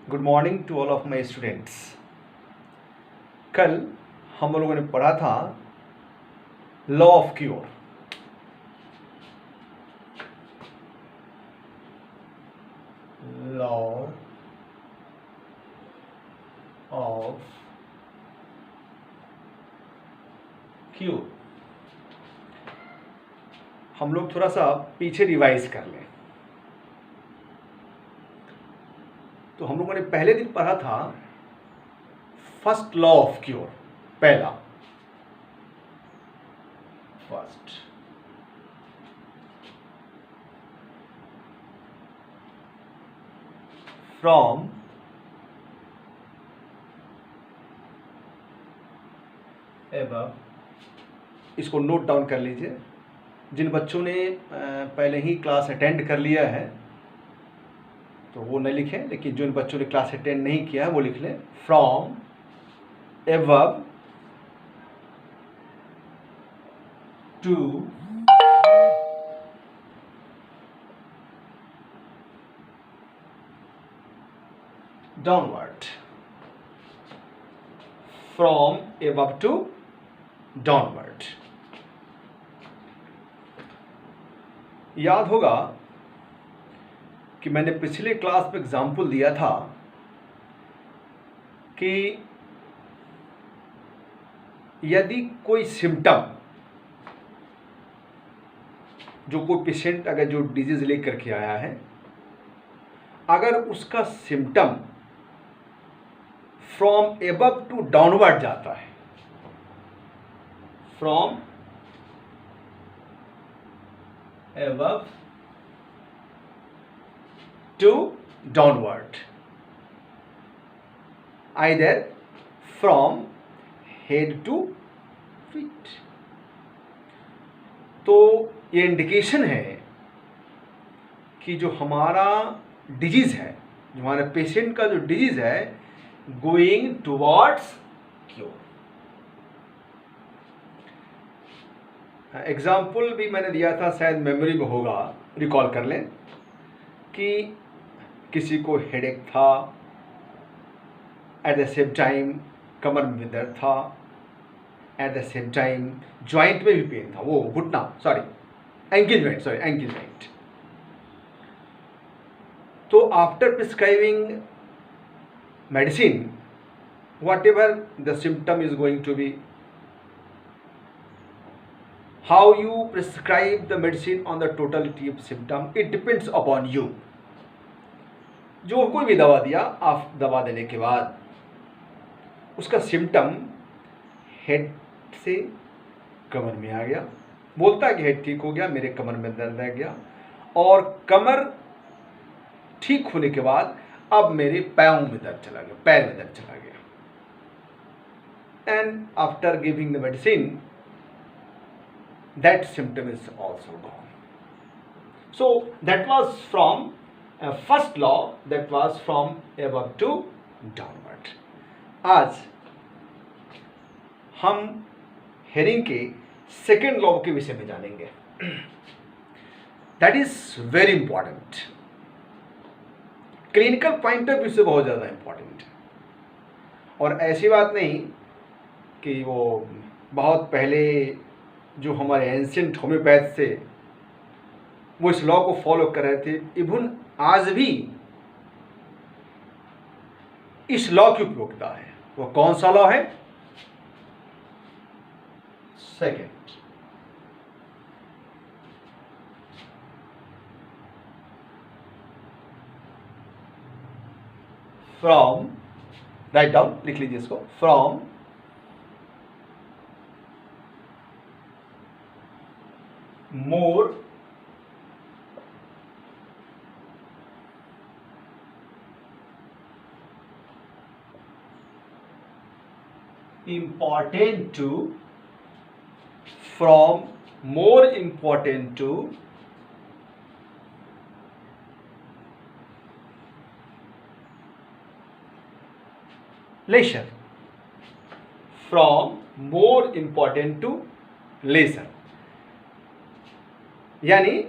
Good morning to all of my students. कल हम लोगों ने पढ़ा था law of cure. Law of cure. हम लोग थोड़ा सा पीछे रिवाइज कर लें तो हम लोगों ने पहले दिन पढ़ा था फर्स्ट लॉ ऑफ क्योर। पहला फर्स्ट फ्रॉम एबव। इसको नोट डाउन कर लीजिए। जिन बच्चों ने पहले ही क्लास अटेंड कर लिया है तो वो नहीं लिखें, लेकिन जिन बच्चों ने क्लास अटेंड नहीं किया है वो लिख लें। From above to downward. From above to downward. याद होगा कि मैंने पिछले क्लास में एग्जाम्पल दिया था कि यदि कोई सिम्टम, जो कोई पेशेंट अगर जो डिजीज लेकर के आया है, अगर उसका symptom from above to downward जाता है, from above to downward, either from head to feet, तो ये इंडिकेशन है कि जो हमारा डिजीज है, जो हमारे पेशेंट का जो डिजीज है, गोइंग टुवर्ड्स क्योर। एग्जाम्पल भी मैंने दिया था, शायद मेमोरी में होगा, रिकॉल कर लें कि किसी को हेडेक था, एट द सेम टाइम कमर में दर्द था, at the same time joint में भी पेन था, वो घुटना एंकल जॉइंट। तो after prescribing medicine, whatever the symptom is going to be, how you prescribe the medicine on the totality of symptom, it depends upon you. जो कोई भी दवा दिया, आप दवा देने के बाद उसका सिम्टम हेड से कमर में आ गया, बोलता है कि हेड ठीक हो गया, मेरे कमर में दर्द रह गया, और कमर ठीक होने के बाद अब मेरे पैरों में दर्द चला गया, पैर में दर्द चला गया। And after giving the medicine that symptom is also gone. So that was from first law, that was from above to downward. आज हम हेरिंग के सेकेंड लॉ के विषय में जानेंगे। That is very important, clinical point of view से बहुत ज़्यादा इंपॉर्टेंट है। और ऐसी बात नहीं कि वो बहुत पहले जो हमारे एंशिएंट होम्योपैथ से वो इस लॉ को फॉलो कर रहे थे, इवन आज भी इस लॉ की उपयोगिता है। वो कौन सा लॉ है? सेकेंड फ्रॉम, राइट डाउन, लिख लीजिए इसको, from more important to, from more important to lesser, from more important to lesser। यानी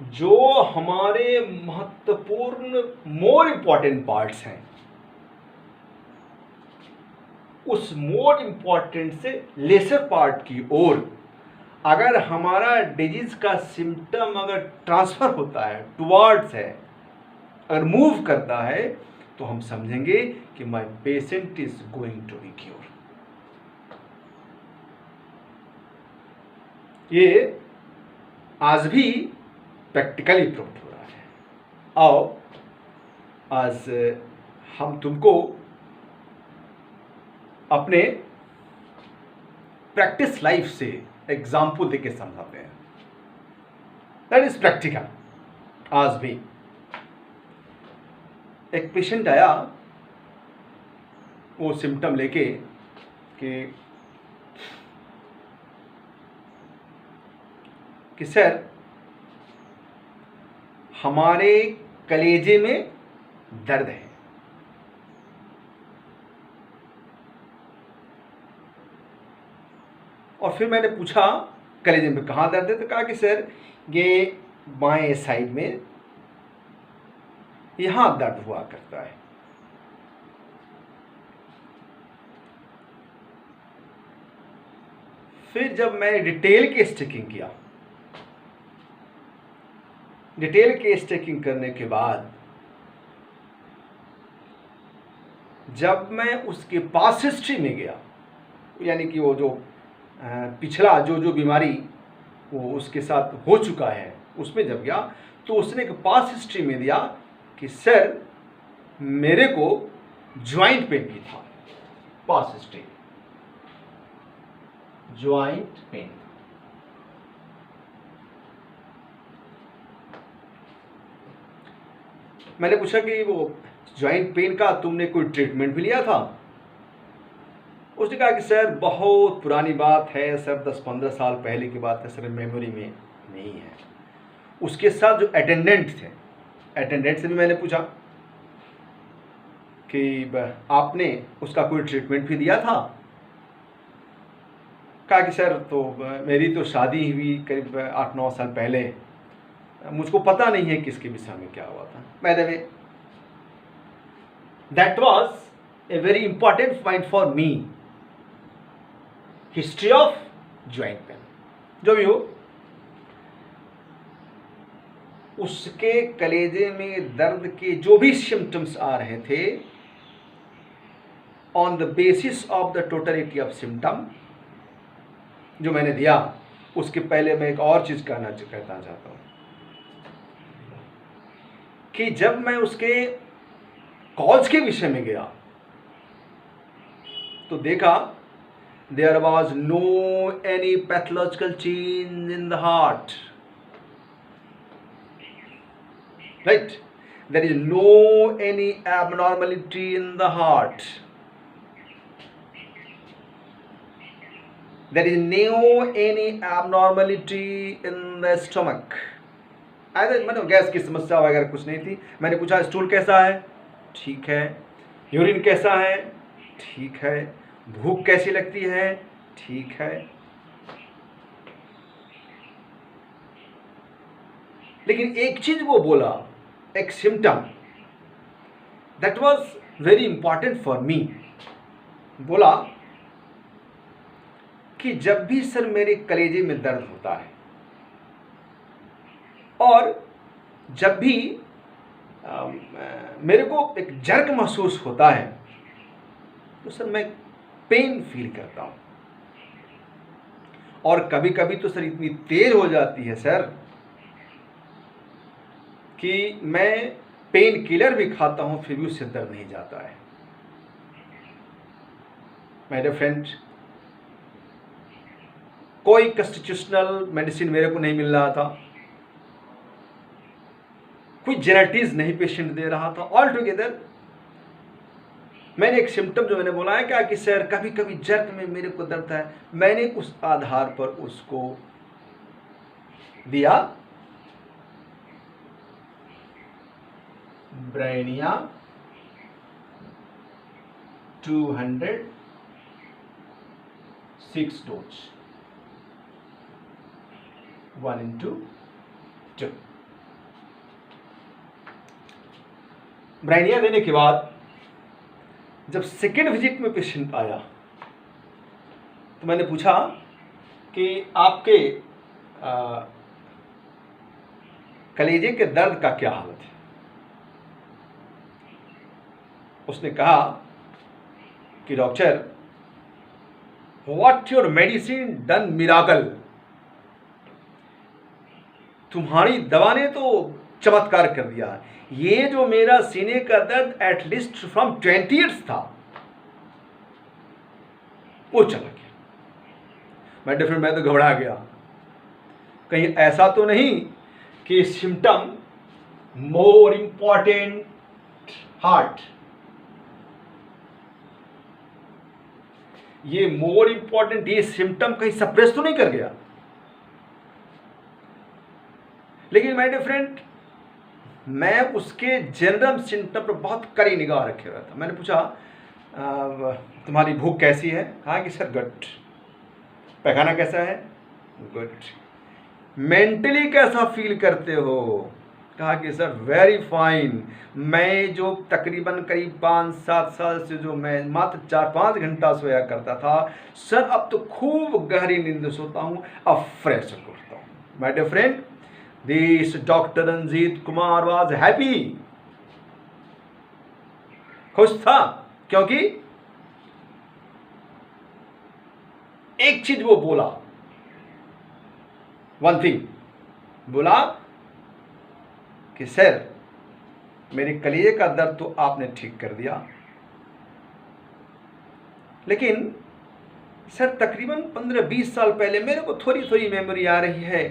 जो हमारे महत्वपूर्ण मोर इम्पॉर्टेंट पार्ट्स हैं, उस मोर इम्पॉर्टेंट से लेसर पार्ट की ओर अगर हमारा डिजीज का सिम्टम अगर ट्रांसफर होता है, टुवर्ड्स है, अगर मूव करता है, तो हम समझेंगे कि my patient is going to be cure. ये आज भी प्रैक्टिकली प्रूव हो रहा है। आओ आज हम तुमको अपने प्रैक्टिस लाइफ से एग्जाम्पल देके समझाते हैं। That is practical. आज भी एक पेशेंट आया, वो सिम्टम लेके कि सर हमारे कलेजे में दर्द है। और फिर मैंने पूछा कलेजे में कहाँ दर्द है, तो कहा कि सर ये बाएं साइड में यहां दर्द हुआ करता है। फिर जब मैंने डिटेल केस चेकिंग किया, डिटेल केस चेकिंग करने के बाद जब मैं उसके पास हिस्ट्री में गया, यानी कि वो जो पिछला जो बीमारी वो उसके साथ हो चुका है, उसमें जब गया तो उसने एक पास हिस्ट्री में दिया कि सर मेरे को ज्वाइंट पेन भी था। पास हिस्ट्री ज्वाइंट पेन। मैंने पूछा कि वो ज्वाइंट पेन का तुमने कोई ट्रीटमेंट भी लिया था? उसने कहा कि सर बहुत पुरानी बात है सर, 10-15 साल पहले की बात है सर, मेमोरी में नहीं है। उसके साथ जो अटेंडेंट थे, अटेंडेंट से भी मैंने पूछा कि आपने उसका कोई ट्रीटमेंट भी दिया था? कहा कि सर तो मेरी तो शादी हुई करीब 8-9 साल पहले, मुझको पता नहीं है किसके विषय में क्या हुआ था। By the way that was a very important point for me, history of joint pain. जो भी हो, उसके कलेजे में दर्द के जो भी सिम्टम्स आ रहे थे, on the basis of the totality of symptom जो मैंने दिया, उसके पहले मैं एक और चीज कहना चाहता हूं कि जब मैं उसके कॉज के विषय में गया तो देखा there was no any pathological change in the heart, right? There is no any abnormality in the heart, there is no any abnormality in the stomach। मतलब गैस की समस्या वगैरह कुछ नहीं थी। मैंने पूछा स्टूल कैसा है? ठीक है। यूरिन कैसा है? ठीक है। भूख कैसी लगती है? ठीक है। लेकिन एक चीज वो बोला, एक symptom that was very important for me. बोला कि जब भी सर मेरे कलेजे में दर्द होता है और जब भी मेरे को एक जर्क महसूस होता है तो सर मैं पेन फील करता हूं। और कभी कभी तो सर इतनी तेज हो जाती है सर कि मैं पेन किलर भी खाता हूं फिर भी उससे दर्द नहीं जाता है। मेरे फ्रेंड, कोई कॉन्स्टिट्यूशनल मेडिसिन मेरे को नहीं मिल रहा था, कोई जेनेटिक्स नहीं पेशेंट दे रहा था। ऑल टुगेदर मैंने एक सिम्टम जो मैंने बोला है क्या कि सर कभी कभी जर्क में मेरे को दर्द है, मैंने उस आधार पर उसको दिया ब्रेनिया 206 डोज। 1/2। ब्राइनिया देने के बाद जब सेकेंड विजिट में पेशेंट आया तो मैंने पूछा कि आपके कलेजे के दर्द का क्या हालत है। उसने कहा कि doctor, what your medicine done miracle. तुम्हारी दवा ने तो चमत्कार कर दिया। ये जो मेरा सीने का दर्द एटलीस्ट फ्रॉम 20 ईयर्स था वो चला गया। मैं डिफरेंट, मैं तो घबरा गया, कहीं ऐसा तो नहीं कि सिम्टम मोर इंपॉर्टेंट हार्ट, ये मोर इंपॉर्टेंट ये सिम्टम कहीं सप्रेस तो नहीं कर गया। लेकिन माय डियर फ्रेंड, मैं उसके जनरल सिम्टम पर बहुत कड़ी निगाह रखे हुआ था। मैंने पूछा तुम्हारी भूख कैसी है। कहा कि सर गुड। पैखाना कैसा है? गुड। मेंटली कैसा फील करते हो? कहा कि सर वेरी फाइन। मैं जो तकरीबन करीब 5-7 साल से जो मैं मात्र 4-5 घंटा सोया करता था सर, अब तो खूब गहरी नींद सोता हूँ, अब फ्रेश उठता हूँ। My dear friend, this doctor Ranjit Kumar was happy, खुश था, क्योंकि एक चीज वो बोला, वन थिंग बोला कि सर मेरे कलेजे का दर्द तो आपने ठीक कर दिया, लेकिन सर तकरीबन 15-20 साल पहले मेरे को थोड़ी थोड़ी मेमोरी आ रही है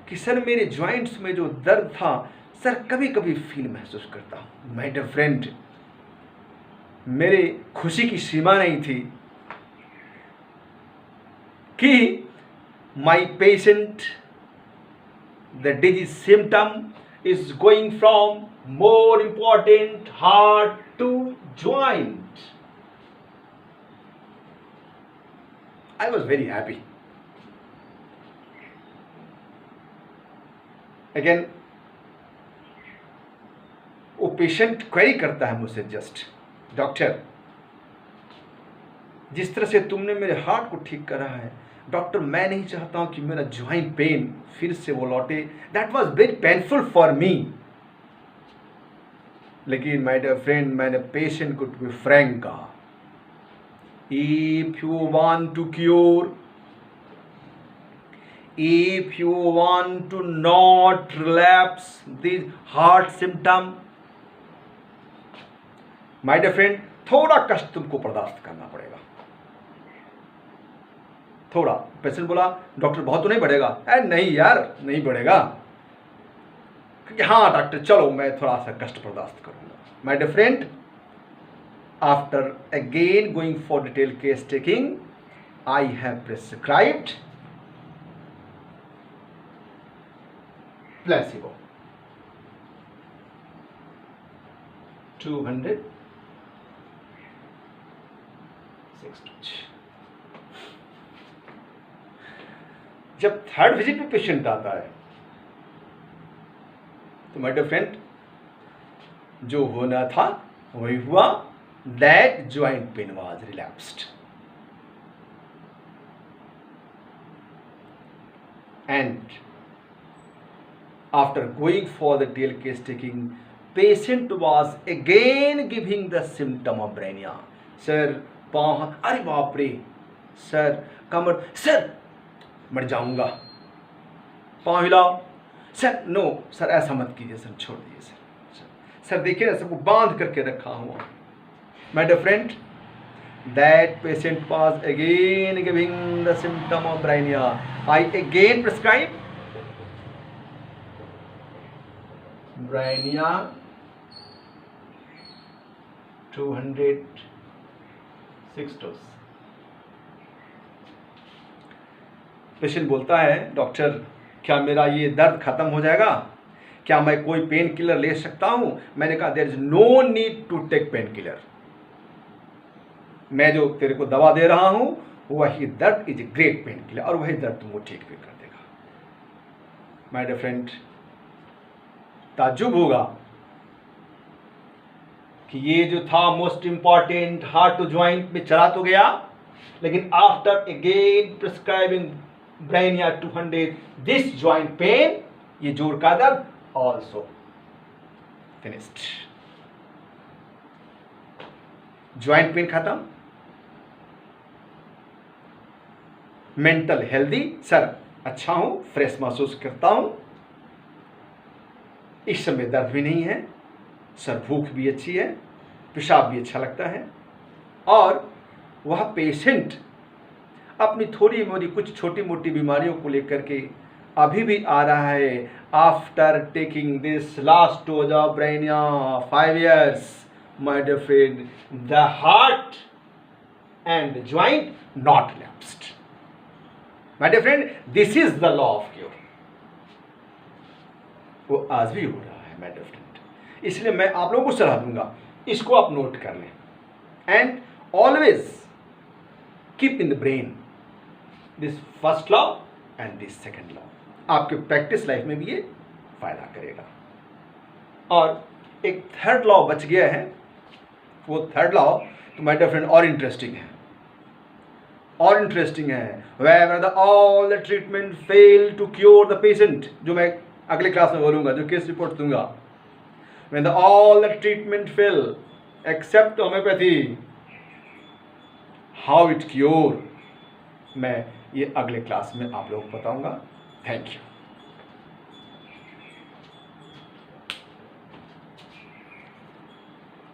कि सर मेरे जॉइंट्स में जो दर्द था सर कभी कभी फील महसूस करता हूँ। माय डियर फ्रेंड, मेरे खुशी की सीमा नहीं थी कि my patient the disease symptom is going from more important heart to joint. I was very happy. Again, वो पेशेंट क्वेरी करता है मुझसे, जस्ट डॉक्टर जिस तरह से तुमने मेरे हार्ट को ठीक करा है डॉक्टर, मैं नहीं चाहता हूं कि मेरा ज्वाइंट पेन फिर से वो लौटे। That was very painful for me. लेकिन माय डियर फ्रेंड, मैंने पेशेंट को टू बी फ्रैंक कहा, if you want to cure, if you want to not relapse this heart symptom, my dear friend, थोड़ा कष्ट तुमको बर्दाश्त करना पड़ेगा, थोड़ा। पेशेंट बोला डॉक्टर बहुत तो नहीं बढ़ेगा? अरे नहीं यार, नहीं बढ़ेगा। हाँ डॉक्टर चलो मैं थोड़ा सा कष्ट बर्दाश्त करूंगा। My dear friend, after again going for detail case taking, I have prescribed placebo 206 doses। जब थर्ड विजिट में पेशेंट आता है तो माय डियर फ्रेंड, जो होना था वही हुआ। That joint pain was relapsed and after going for the detail case taking, patient was again giving the symptom of Bryonia. सर पाँव, अरे बाप रे सर, कमर, सर मर जाऊंगा, पाँव हिलाओ, सर नो सर ऐसा मत कीजिए सर, छोड़ दीजिए सर, सर देखिए ना सबको बांध करके रखा हुआ। My dear friend, that patient was again giving the symptom of bryonia. I again prescribe bryonia 206 doses। Patient बोलता है डॉक्टर क्या मेरा ये दर्द खत्म हो जाएगा? क्या मैं कोई पेन किलर ले सकता हूं? मैंने कहा there is no need to take painkiller. मैं जो तेरे को दवा दे रहा हूं वही दर्द is a great pain killer और वही दर्द तुमको ठीक भी कर देगा। माय डियर फ्रेंड, ताज्जुब होगा कि ये जो था most important heart to joint में चला तो गया, लेकिन after again prescribing Bryonia 200 this joint pain, ये जोड़ का दर्द ऑल्सो फिनिश्ड। ज्वाइंट पेन खत्म, मेंटल हेल्दी, सर अच्छा हूं, फ्रेश महसूस करता हूं, इस समय दर्द भी नहीं है, सर भूख भी अच्छी है, पेशाब भी अच्छा लगता है, और वह पेशेंट अपनी थोड़ी मोड़ी कुछ छोटी मोटी बीमारियों को लेकर के अभी भी आ रहा है after taking this last dose of Bryonia 5 years, my dear friend, the heart and joint not lapsed. My dear friend, this is the law of cure. वो आज भी हो रहा है माय डियर फ्रेंड, इसलिए मैं आप लोगों को सलाह दूंगा, इसको आप नोट कर लें, and always keep in the brain this first law and this second law. आपके प्रैक्टिस लाइफ में भी ये फायदा करेगा। और एक थर्ड लॉ बच गया है, वो थर्ड लॉ तो माय डियर फ्रेंड और इंटरेस्टिंग है, और इंटरेस्टिंग है। wherever the all the treatment fail to cure the patient, जो मैं अगले क्लास में बोलूंगा, जो केस रिपोर्ट दूंगा, when the all the treatment fail except homeopathy, how it cure, मैं ये अगले क्लास में आप लोगों को बताऊंगा। Thank you.